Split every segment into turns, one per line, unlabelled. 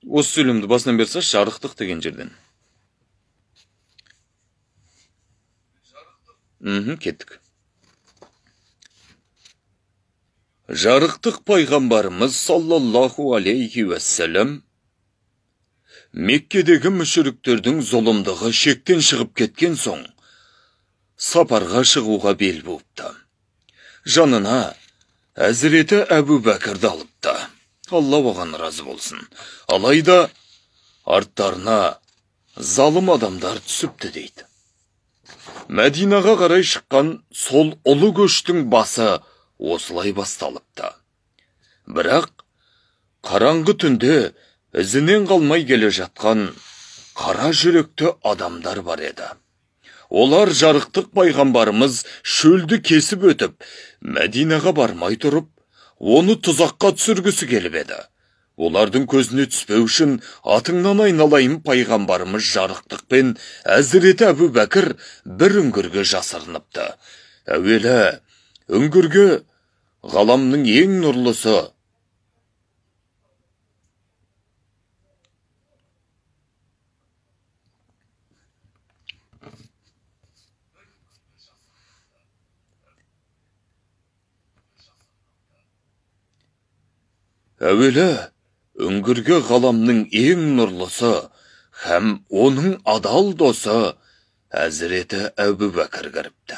Осы сөйлемді басынан бері салшы, жарықтық деген жерден. Кеттік. Жарықтық пайғамбарымыз саллаллаху алейхи уассалам Меккедегі мүшіріктердің зұлымдығы шектен шығып кеткен соң, сапарға шығуға бел буыпты. Жанына Әзіреті Әбу Бәкірді алыпты. Алла оған разы болсын. Алайда арттарына залым адамдар түсіпті дейді. Мәдинаға қарай шыққан сол ұлы көштің басы осылай басталыпты. Бірақ қараңғы түнде ізінен қалмай келе жатқан қара жүректі адамдар бар еді. Олар жарықтық пайғамбарымыз шөлді кесіп өтіп, Мәдинаға бармай тұрып, оны тұзаққа түсіргісі келіп еді. Олардың көзіне түспеу үшін атыңнан айналайын пайғамбарымыз жарықтық пен Әзіреті Әбу Бәкір бір үңгірге жасырыныпты. Әуелі үңгірге ғаламның ең нұрлысы һәм оның адал досы Әзіреті Әбу Бәкір кіріпті.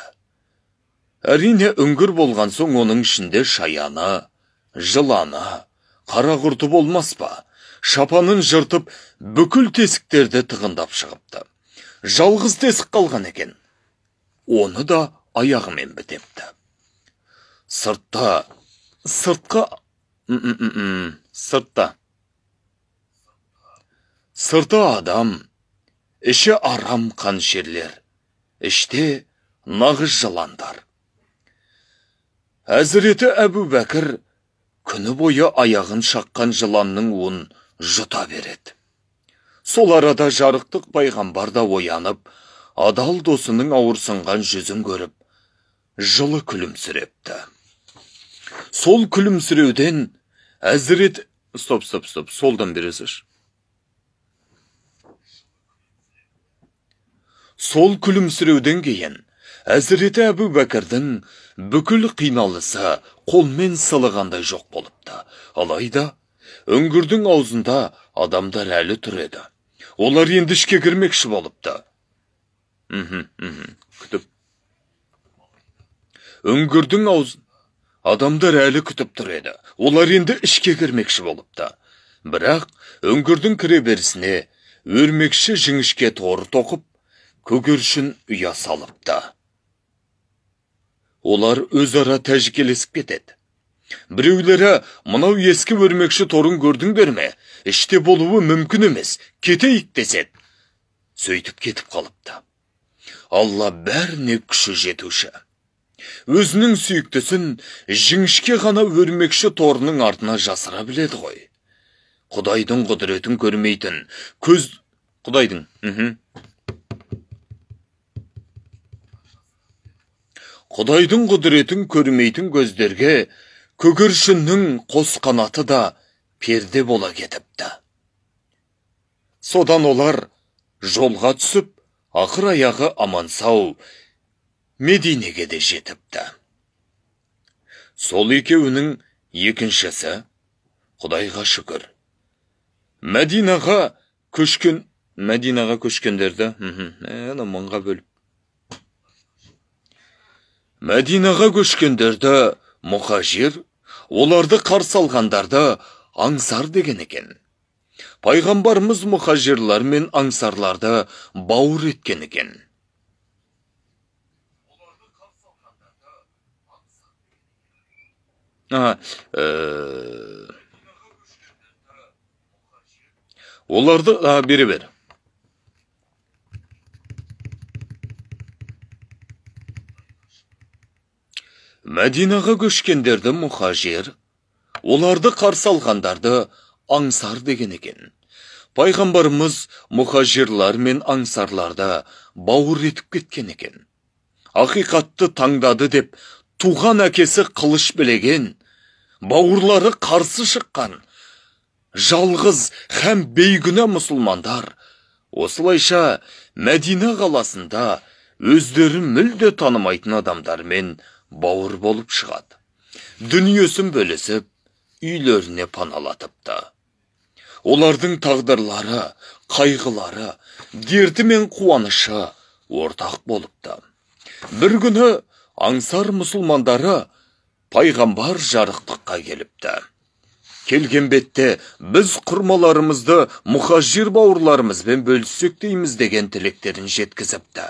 Әрине үңгір болған соң оның ішінде шаяны, жыланы, қара құрты болмас па? Шапанын жыртып, бүкіл тесіктерді тығындап шығыпты. Жалғыз тесік қалған екен. Оны да аяғымен бітепті. Сырта адам, іші арам қаншерлер, іште нағыз жыландар. Әзіреті Әбу Бәкір күні бойы аяғын шаққан жыланның уын жұта береді. Сол арада жарықтық пайғамбар да оянып, адал досының ауырсынған жүзін көріп, жылы күлімсірепті. Сол күлімсіреуден Әзірет... солдан бересіз. Сол күлімсіреуден кейін Әзіреті Әбу Бәкірдің бүкіл қиналысы қолмен сылығандай жоқ болыпты. Алайда үңгірдің аузында адамдар әлі тұр еді. Олар енді ішке кірмекші болыпты. Күтіп. Үңгірдің аузын адамдар әлі күтіп тұр еді. Олар енді ішке кірмекші болыпты. Бірақ үңгірдің кіре берісіне өрмекші жіңішке торы тоқып, көгершін ұя салыпты. Олар өзара тәжікелесіп кетеді. Біреулері, мынау ескі өрмекші торын көрдіңдер ме? Іште болуы мүмкін емес, кетейік деседі. Сөйтіп кетіп қалыпты. Алла бәріне күші жетуші. Өзінің сүйіктісін жіңішке ғана өрмекші торының артына жасыра біледі ғой. Құдайдың құдіретін көрмейтін көз... Құдайдың құдіретін көрмейтін көздерге көгершіннің қос қанаты да перде бола кетіпті. Содан олар жолға түсіп, ақыр аяғы аман сау Мединеге де жетіпті. Сол екеуінің екіншісі, Құдайға шүкір, Мәдинаға көшкендерді, мыңға бөліп. Мәдинаға көшкендерді мұхажир, оларды қарсы алғандарды аңсар деген екен. Пайғамбарымыз мұхажирлар мен аңсарларды бауыр еткен екен. Оларды бере-бер. Мәдинаға көшкендерді мұхажир, оларды қарсы алғандарды аңсар деген екен. Пайғамбарымыз мұхажирлар мен аңсарларды бауыр етіп кеткен екен. Ақиқатты таңдады деп туған әкесі қылыш білеген, бауырлары қарсы шыққан, жалғыз һәм бейгүнә мұсылмандар осылайша Мәдина қаласында өздерін мүлде танымайтын адамдармен бауыр болып шығады. Дүниесін бөлісіп, үйлеріне паналатыпты. Олардың тағдырлары, қайғылары, дерті мен қуанышы ортақ болыпты. Бір күні аңсар мұсылмандары пайғамбар жарықтыққа келіпті. Келген бетте біз құрмаларымызды мұхажир бауырларымызбен бөліссек дейміз деген тілектерін жеткізіпті.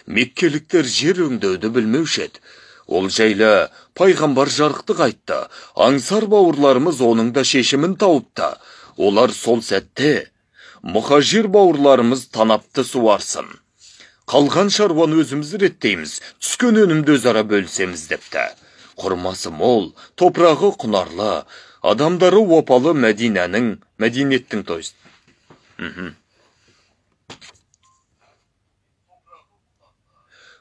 Меккеліктер жер өңдеуді білмеуші еді. Ол жайлы пайғамбар жарықтық айтты. Аңсар бауырларымыз оның да шешімін тауыпты. Олар сол сәтте мұхажир бауырларымыз танапты суарсын. Қалған шаруаны өзіміз реттейміз, түскен өнімді өзара бөлісеміз депті. Құрмасы мол, топырағы құнарлы, адамдары опалы Мәдинеттің тойсы.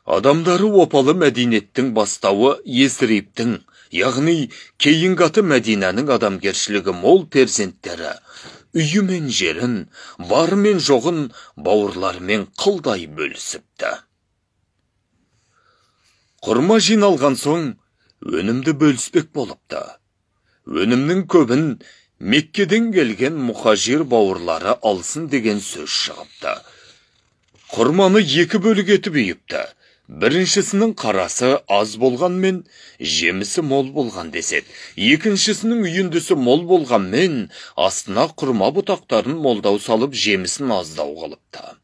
Адамдары опалы Мәдинеттің бастауы Есриптің, яғни кейінгі аты Мәдинәнің адамгершілігі мол перзенттері, үйі мен жерін, бары мен жоғын бауырларымен қылдай бөлісіпті. Құрма жиналған соң, өнімді бөліспек болыпты. Өнімнің көбін Меккеден келген мұхажир бауырлары алсын деген сөз шығыпты. Құрманы екі бөлік етіп үйіпті. Біріншісінің қарасы аз болғанмен, жемісі мол болған деседі. Екіншісінің үйіндісі мол болғанмен, астына құрма бұтақтарын молдау салып, жемісін аздау қылыпты.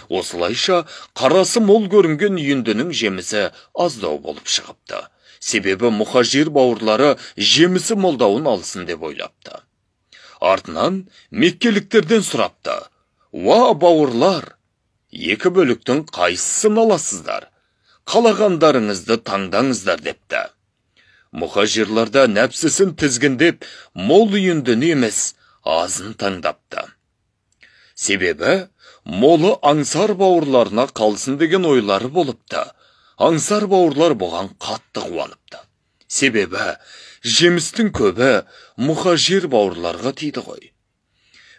Осылайша, қарасы мол көрінген үйіндінің жемісі аздау болып шығыпты. Себебі мұхажир бауырлары жемісі молдауын алсын деп ойлапты. Артынан меккеліктерден сұрапты. Уа бауырлар, екі бөліктің қайсысын аласыздар? Қалағандарыңызды таңдаңыздар депті. Мұхажирларда нәпсісін тізгіндеп, мол үйіндіні емес, азын таңдапты. Себебі, молы аңсар бауырларына қалсын деген ойлары болыпты. Аңсар бауырлар бұған қатты қуаныпты. Себебі, жемістің көбі мұхажир бауырларға тиді ғой.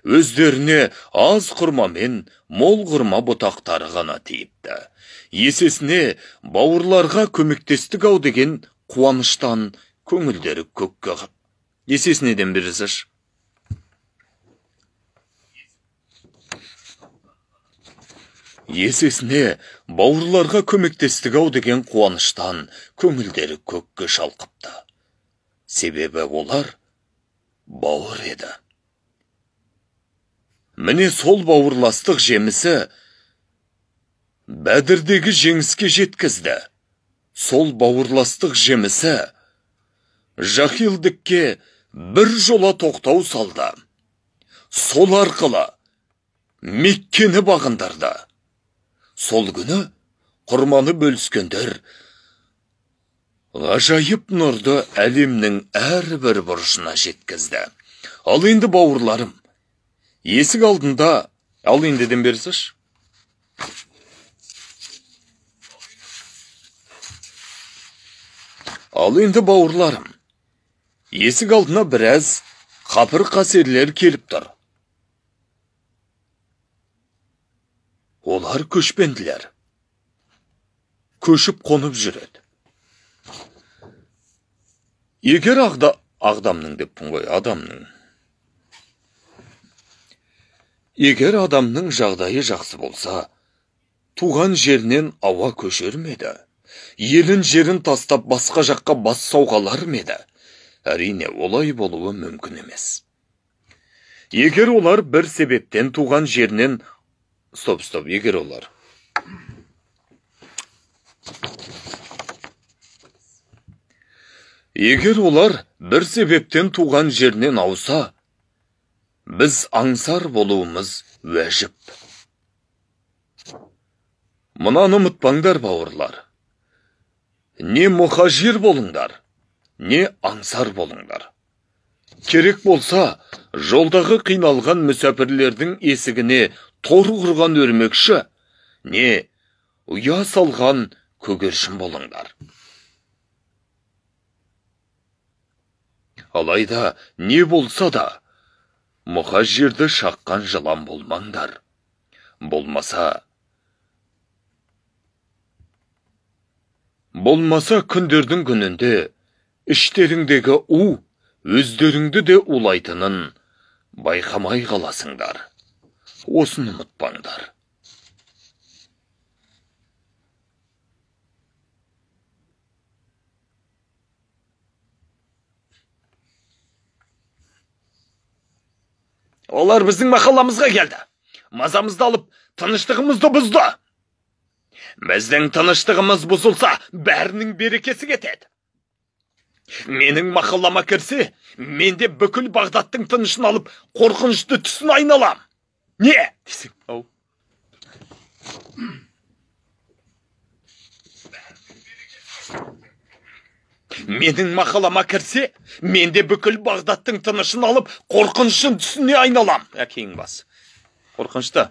Өздеріне аз құрмамен мол құрма бұтақтары ғана тиіпті. Есесіне бауырларға көмектестік ау деген қуаныштан көңілдері көкке қып. Есесінеден берізіш. Есесіне бауырларға көмектестік ау деген қуаныштан көңілдері көкке шалқыпты. Себебі олар бауыр еді. Міне сол бауырластық жемісі Бәдірдегі жеңіске жеткізді. Сол бауырластық жемісі жахилдікке бір жола тоқтау салды. Сол арқылы Меккені бағындырды. Сол күні құрманы бөліскендер ғажайып нұрды әлемнің әрбір бұрышына жеткізді. Ал енді бауырларым, есік алдында, ал ендіден берсіш. Ал енді бауырларым, есік алдына біраз қапыр қасерлер келіп тұр. Олар көшпенділер. Көшіп қонып жүреді. Егер адамның деппін ғой, адамның. Егер адамның жағдайы жақсы болса, туған жерінен ауа көшер меді? Елін жерін тастап басқа жаққа бас сауғалар меді? Әрине, олай болуы мүмкін емес. Егер олар бір себептен туған жерінен Стоп, егер олар. Егер олар бір себептен туған жерінен ауса, біз аңсар болуымыз уәжіп. Мұнаны ұмытпаңдар, бауырлар. Не мұхажир болыңдар, не аңсар болыңдар. Керек болса, жолдағы қиналған мүсәпірлердің есігіне тор құрған өрмекші, не ұя салған көгершін болыңдар. Алайда не болса да, мұхажирді шаққан жылан болмаңдар. Болмаса күндердің күнінде іштеріңдегі өздеріңді де улайтынын байқамай қаласыңдар. Осыны ұмытпаңдар. Олар біздің махалламызға келді. Мазамызды алып, тыныштығымызды бұзды. Біздің тыныштығымыз бұзылса, бәрінің берекесі кетеді. Менің махаллама кірсе, менде бүкіл Бағдаттың тынышын алып, қорқынышты түсін айналам. Не? Десің, ау. Менің махаллама кірсе, менде бүкіл Бағдаттың тынышын алып, қорқынышын түсіне айналам. Әкең бас. Қорқынышты.